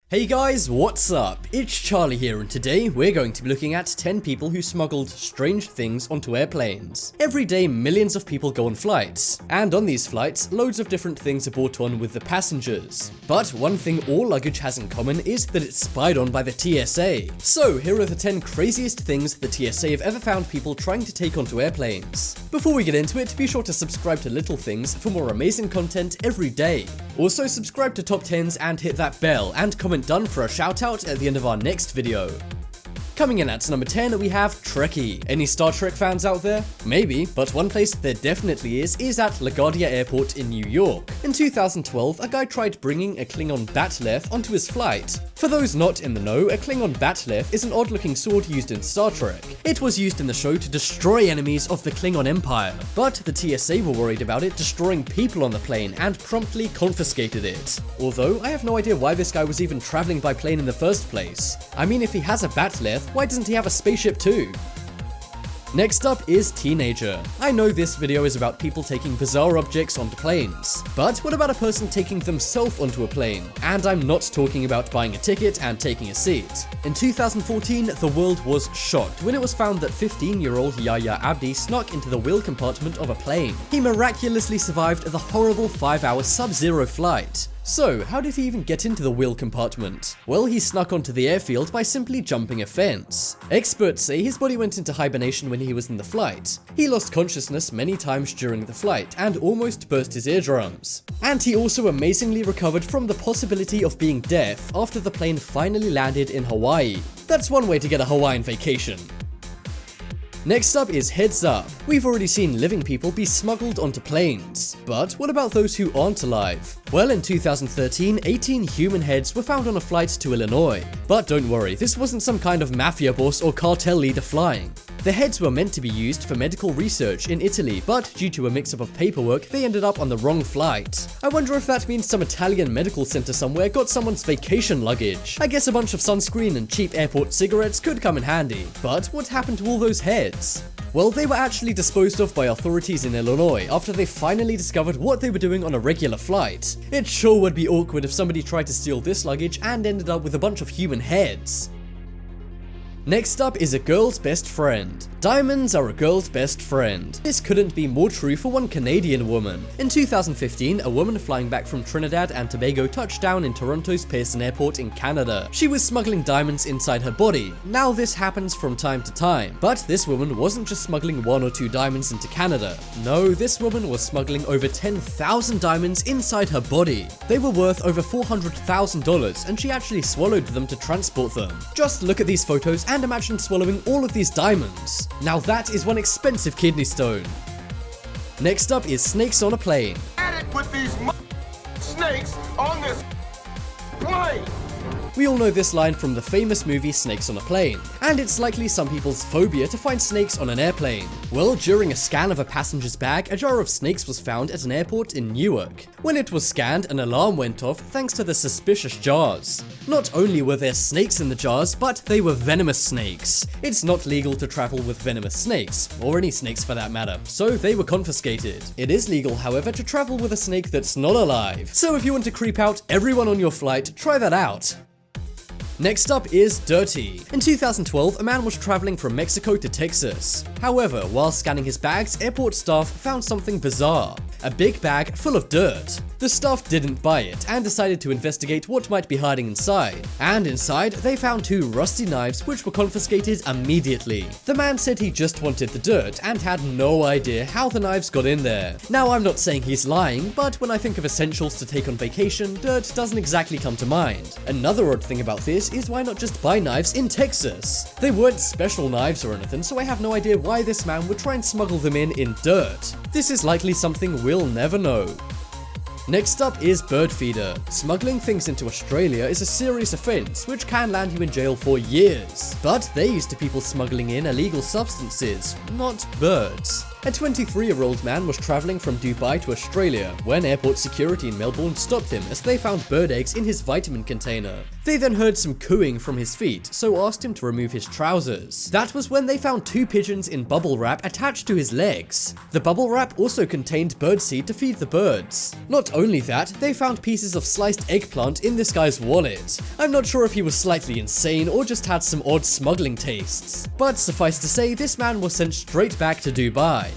Hey guys, what's up? It's Charlie here, and today we're going to be looking at 10 people who smuggled strange things onto airplanes. Every day millions of people go on flights, and on these flights loads of different things are brought on with the passengers. But one thing all luggage has in common is that it's spied on by the TSA. So here are the 10 craziest things the TSA have ever found people trying to take onto airplanes. Before we get into it, be sure to subscribe to Little Things for more amazing content every day. Also subscribe to Top 10s and hit that bell, and comment done for a shout out at the end of our next video. Coming in at number 10, we have TREKKIE. Any Star Trek fans out there? Maybe, but one place there definitely is at LaGuardia Airport in New York. In 2012, a guy tried bringing a Klingon bat'leth onto his flight. For those not in the know, a Klingon bat'leth is an odd-looking sword used in Star Trek. It was used in the show to destroy enemies of the Klingon Empire, but the TSA were worried about it destroying people on the plane and promptly confiscated it. Although, I have no idea why this guy was even traveling by plane in the first place. I mean, if he has a bat'leth, why doesn't he have a spaceship too? Next up is Teenager. I know this video is about people taking bizarre objects onto planes, but what about a person taking themselves onto a plane? And I'm not talking about buying a ticket and taking a seat. In 2014, the world was shocked when it was found that 15-year-old Yahya Abdi snuck into the wheel compartment of a plane. He miraculously survived the horrible 5-hour sub-zero flight. So, how did he even get into the wheel compartment? Well, he snuck onto the airfield by simply jumping a fence. Experts say his body went into hibernation when he was in the flight. He lost consciousness many times during the flight and almost burst his eardrums. And he also amazingly recovered from the possibility of being deaf after the plane finally landed in Hawaii. That's one way to get a Hawaiian vacation. Next up is Heads Up. We've already seen living people be smuggled onto planes, but what about those who aren't alive? Well, in 2013, 18 human heads were found on a flight to Illinois. But don't worry, this wasn't some kind of mafia boss or cartel leader flying. The heads were meant to be used for medical research in Italy, but due to a mix-up of paperwork, they ended up on the wrong flight. I wonder if that means some Italian medical center somewhere got someone's vacation luggage. I guess a bunch of sunscreen and cheap airport cigarettes could come in handy. But what happened to all those heads? Well, they were actually disposed of by authorities in Illinois after they finally discovered what they were doing on a regular flight. It sure would be awkward if somebody tried to steal this luggage and ended up with a bunch of human heads. Next up is a girl's best friend. Diamonds are a girl's best friend. This couldn't be more true for one Canadian woman. In 2015, a woman flying back from Trinidad and Tobago touched down in Toronto's Pearson Airport in Canada. She was smuggling diamonds inside her body. Now this happens from time to time, but this woman wasn't just smuggling 1 or 2 diamonds into Canada. No, this woman was smuggling over 10,000 diamonds inside her body. They were worth over $400,000, and she actually swallowed them to transport them. Just look at these photos and imagine swallowing all of these diamonds. Now that is one expensive kidney stone. Next up is snakes on a plane. With these snakes on this plane. We all know this line from the famous movie Snakes on a Plane, and it's likely some people's phobia to find snakes on an airplane. Well, during a scan of a passenger's bag, a jar of snakes was found at an airport in Newark. When it was scanned, an alarm went off thanks to the suspicious jars. Not only were there snakes in the jars, but they were venomous snakes. It's not legal to travel with venomous snakes, or any snakes for that matter, so they were confiscated. It is legal, however, to travel with a snake that's not alive. So if you want to creep out everyone on your flight, try that out. Next up is Dirty. In 2012, a man was traveling from Mexico to Texas. However, while scanning his bags, airport staff found something bizarre. A big bag full of dirt. The staff didn't buy it and decided to investigate what might be hiding inside. And inside, they found 2 rusty knives which were confiscated immediately. The man said he just wanted the dirt and had no idea how the knives got in there. Now, I'm not saying he's lying, but when I think of essentials to take on vacation, dirt doesn't exactly come to mind. Another odd thing about this is why not just buy knives in Texas? They weren't special knives or anything, so I have no idea why this man would try and smuggle them in dirt. This is likely something we'll never know. Next up is bird feeder. Smuggling things into Australia is a serious offense which can land you in jail for years. But they're used to people smuggling in illegal substances, not birds. A 23-year-old man was traveling from Dubai to Australia when airport security in Melbourne stopped him as they found bird eggs in his vitamin container. They then heard some cooing from his feet, so asked him to remove his trousers. That was when they found 2 pigeons in bubble wrap attached to his legs. The bubble wrap also contained birdseed to feed the birds. Not only that, they found pieces of sliced eggplant in this guy's wallet. I'm not sure if he was slightly insane or just had some odd smuggling tastes. But suffice to say, this man was sent straight back to Dubai.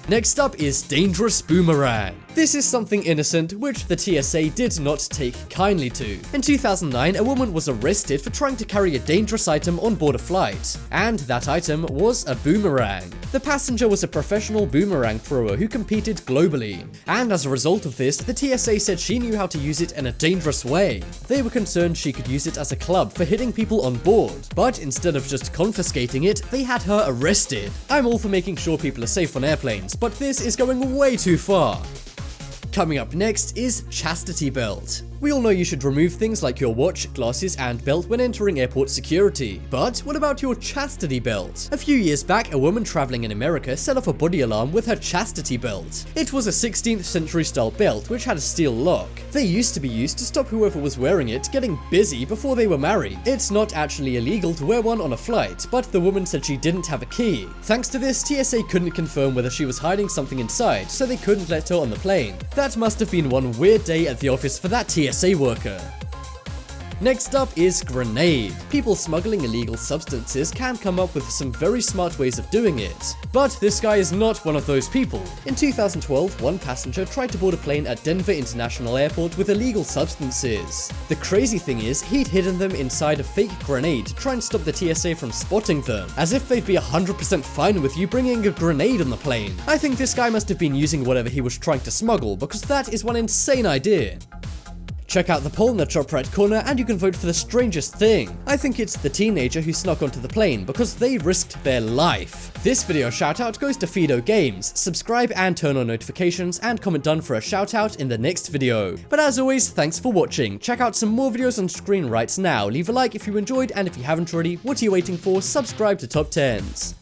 Next up is dangerous boomerang. This is something innocent, which the TSA did not take kindly to. In 2009, a woman was arrested for trying to carry a dangerous item on board a flight, and that item was a boomerang. The passenger was a professional boomerang thrower who competed globally, and as a result of this, the TSA said she knew how to use it in a dangerous way. They were concerned she could use it as a club for hitting people on board, but instead of just confiscating it, they had her arrested. I'm all for making sure people are safe on airplanes, but this is going way too far. Coming up next is chastity belt. We all know you should remove things like your watch, glasses, and belt when entering airport security. But what about your chastity belt? A few years back, a woman traveling in America set off a body alarm with her chastity belt. It was a 16th century style belt which had a steel lock. They used to be used to stop whoever was wearing it getting busy before they were married. It's not actually illegal to wear one on a flight, but the woman said she didn't have a key. Thanks to this, TSA couldn't confirm whether she was hiding something inside, so they couldn't let her on the plane. That must have been one weird day at the office for that TSA worker. Next up is grenade. People smuggling illegal substances can come up with some very smart ways of doing it. But this guy is not one of those people. In 2012, one passenger tried to board a plane at Denver International Airport with illegal substances. The crazy thing is, he'd hidden them inside a fake grenade to try and stop the TSA from spotting them, as if they'd be 100% fine with you bringing a grenade on the plane. I think this guy must have been using whatever he was trying to smuggle, because that is one insane idea. Check out the poll in the top right corner and you can vote for the strangest thing. I think it's the teenager who snuck onto the plane because they risked their life. This video shoutout goes to Fido Games. Subscribe and turn on notifications and comment done for a shoutout in the next video. But as always, thanks for watching. Check out some more videos on screen right now. Leave a like if you enjoyed, and if you haven't already, what are you waiting for? Subscribe to Top 10s.